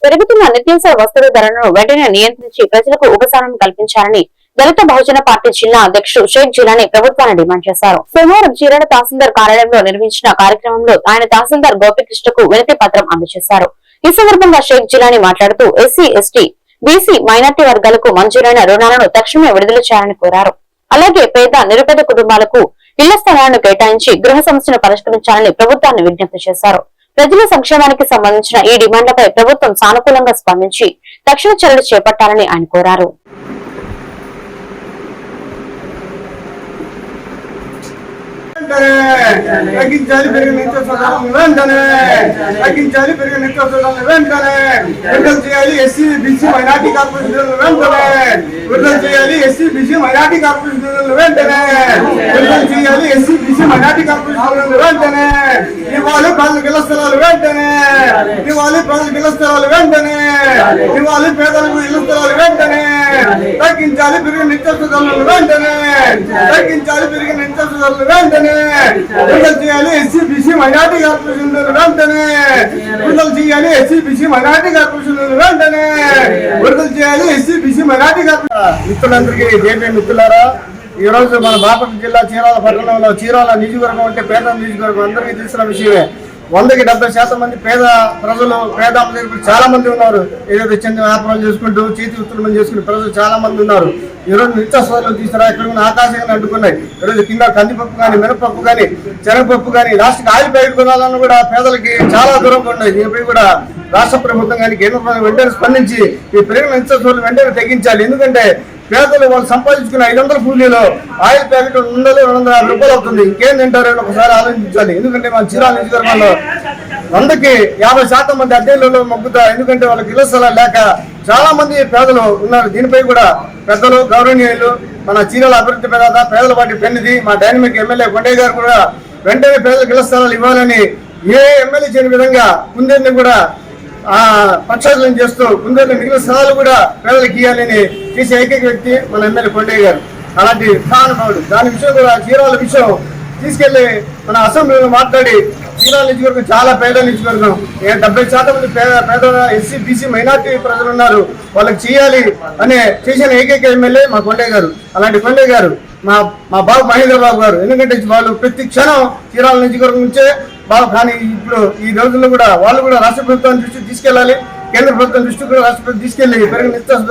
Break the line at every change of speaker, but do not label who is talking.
పెరుగుతున్న నిత్యావసర వస్తువుల ధరలను వెంటనే నియంత్రించి ప్రజలకు ఉపశమనం కల్పించాలని దళిత బహుజన పార్టీ జిల్లా అధ్యక్షుడు షేక్ జిలానీ ప్రభుత్వాన్ని డిమాండ్ చేశారు. సోమవారం చీరాల తహసీల్దార్ కార్యాలయంలో నిర్వహించిన కార్యక్రమంలో ఆయన తహసీల్దార్ గోపికృష్ణకు వినతి పత్రం అందజేశారు. ఈ సందర్భంగా షేక్ జిలానీ మాట్లాడుతూ ఎస్సీ, ఎస్టీ, బీసీ, మైనార్టీ వర్గాలకు మంజూరైన రుణాలను తక్షణమే విడుదల చేయాలని కోరారు. అలాగే పేద, నిరుపేద కుటుంబాలకు ఇళ్ల స్థలాలను కేటాయించి గృహ సమస్యను పరిష్కరించాలని ప్రభుత్వాన్ని విజ్ఞప్తి చేశారు. ప్రజల సంక్షేమానికి సంబంధించిన ఈ డిమాండ్లపై ప్రభుత్వం సానుకూలంగా స్పందించి తక్షణ చర్యలు చేపట్టాలని ఆయన కోరారు.
తగ్గించాలి పెరిగిన నిత్యావసరాలను వెంటనే తగ్గించాలి పెరిగిన నిత్యావసరాలను వెంటనే విడుదల చేయాలి. ఎస్సీ, బీసీ, మైనార్టీ కార్పొరేషన్ వెంటనే విడుదల చేయాలి. ఎస్సీ, బీసీ, మైనార్టీ కార్పొరేషన్ వెంటనే విడుదల చేయాలి. ఎస్సీ, బీసీ, మైనార్టీ కార్పొరేషన్ వెంటనే ఇవ్వాలి. ప్రజలకు ఇళ్ల స్థలాలు వెంటనే ఇవ్వాలి. ప్రజలకు ఇళ్ల స్థలాలు వెంటనే ఇవ్వాలి. పేదలకు ఇళ్ల స్థలాలు వెంటనే తగ్గించాలి పెరిగిన నిత్యావసరాలను వెంటనే తగ్గించాలి పెరిగిన నిత్యావసరాలను వెంటనే విడుదల చేయాలి. ఎస్సీ, బీసీ, మైనార్టీ కార్పొరేషన్ వెంటనే విడుదల చేయాలి. ఎస్సీ, బీసీ, మైనార్టీ కార్పొరేషన్ వెంటనే విడుదల చేయాలి. ఎస్సీ, బీసీ, మైనార్టీ కార్పొరేషన్ మిత్రులందరికీ జేపీ మిత్రులారా, ఈ రోజు మన బాపట్ల జిల్లా చీరాల పట్టణంలో చీరాల నియోజకవర్గం అంటే పేద నియోజకవర్గం అందరికీ తెలిసిన విషయమే. 100% మంది పేద ప్రజలు చాలా మంది ఉన్నారు. ఏదైతే చిన్న వ్యాపారాలు చేసుకుంటూ చేతి వృత్తులు చేసుకునే ప్రజలు చాలా మంది ఉన్నారు. ఈరోజు నిత్యావసరాలు తీసుకురా ఎక్కడ ఆకాశంగా అడ్డుకున్నాయి. ఈరోజు కింద కందిపప్పు కానీ, మినపప్పు కానీ, శనగపప్పు కానీ, రాష్ట్ర ఆయిల్ ప్యాకెట్ కొనాలన్నా కూడా పేదలకి చాలా దూరంగా ఉన్నాయి. దీనిపై కూడా రాష్ట్ర ప్రభుత్వం కానీ కేంద్ర ప్రభుత్వం వెంటనే స్పందించి ఈ పెరిగిన నిత్యావసరాలు వెంటనే తగ్గించాలి. ఎందుకంటే పేదలు వాళ్ళు సంపాదించుకున్న 500 కూలీలో ఆయిల్ ప్యాకెట్ 200-250 రూపాయలు అవుతుంది. ఇంకేం తింటారో ఒకసారి ఆలోచించాలి. ఎందుకంటే మన చీరాల నియోజకవర్గంలో 100కి 50% మంది అద్దెల్లో మొగ్గుతారు. ఎందుకంటే వాళ్ళకి ఇళ్ల స్థలాలు లేక చాలా మంది పేదలు ఉన్నారు. దీనిపై కూడా పెద్దలు, గౌరవనీయులు, మన చీరాల అభివృద్ధి పేదల పార్టీ పెన్నిది మా డైనమిక్ ఎమ్మెల్యే కొండయ్య గారు కూడా వెంటనే పేదలకు ఇళ్ల స్థలాలు ఇవ్వాలని ఏ ఎమ్మెల్యే చేయని విధంగా కుందేరుని కూడా పక్షాలను చేస్తూ కుందేరుని మిగిలిన స్థలాలు కూడా పేదలకు ఇవ్వాలని చేసే ఏకైక వ్యక్తి మన ఎమ్మెల్యే కొండయ్య గారు. అలాంటి మహానుభావుడు. దాని విషయం కూడా చీరాల విషయం తీసుకెళ్లి మన అసెంబ్లీలో మాట్లాడి చీరాల నియోజకవర్గం చాలా పేద నియోజకవర్గం. 70% మంది పేద ఎస్సీ, బీసీ, మైనార్టీ ప్రజలు ఉన్నారు. వాళ్ళకి చేయాలి అనే చేసిన ఏకైక ఎమ్మెల్యే మా కొండయ్య గారు. అలాంటి కొండయ్య గారు మా బాబు మహేంద్ర బాబు గారు. ఎందుకంటే వాళ్ళు ప్రతి క్షణం చీరాల నియోజకవర్గం నుంచే బాబు. కానీ ఇప్పుడు ఈ రోజుల్లో కూడా వాళ్ళు కూడా రాష్ట్ర ప్రభుత్వాన్ని దృష్టికి తీసుకెళ్లాలి. కేంద్ర ప్రభుత్వం దృష్టికి కూడా రాష్ట్ర ప్రభుత్వం తీసుకెళ్లి పెరిగిన